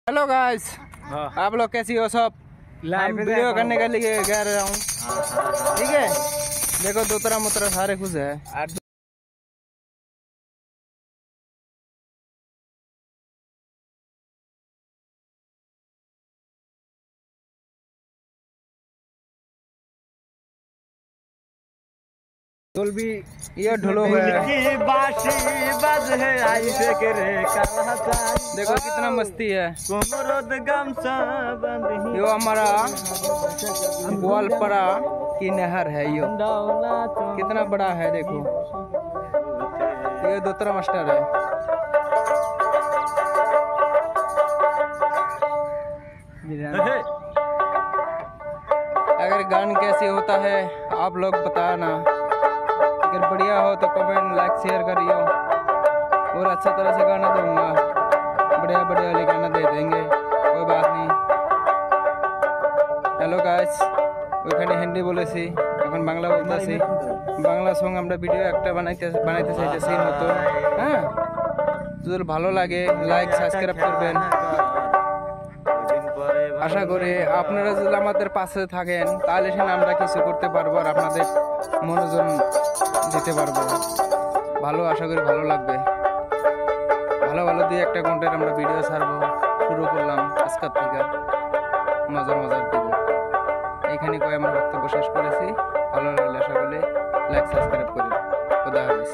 Hello guys, आप लोग कैसी हो सब। लाइव वीडियो करने के लिए कह रहा हूँ, ठीक है। देखो दूतरा मुतरा सारे खुश है। भी ये ढोलो है, बाशी बज है ऐसे करे देखो कितना मस्ती है। यो हमारा ग्वालपरा की नहर है, यो कितना बड़ा है देखो। ये दूसरा मास्टर है। अगर गान कैसे होता है आप लोग बताना। अगर बढ़िया हो तो कमेंट लाइक शेयर करियो, और अच्छा तरह से गाना दूंगा। बढ़िया बढ़िया वाले गाना दे देंगे, कोई बात नहीं। हेलो गाइस, ওইখানে হিন্দি বলেছি, এখন বাংলা বলতেছি। বাংলা সং আমরা ভিডিও একটা বানাইতে চাইতেছি নতুন। হ্যাঁ, যদি ভালো লাগে লাইক সাবস্ক্রাইব করবেন। আশা করি আপনারা যদি আমাদের পাশে থাকেন তাহলে আমরা কিছু করতে পারবো আর আপনাদের মনোযোগ দিতে পারবো। ভালো, আশা করি ভালো লাগবে। ভালো ভালো দিয়ে একটা কন্টেন্ট আমরা ভিডিও ছাড়বো, শুরু করলাম আজকের থেকে। মজার দিব। এইখানে কয়ে আমরা বক্তব্য শেষ করেছি। ভালো লাগলে আশা করি লাইক সাবস্ক্রাইব করি। খোদা হাফেজ।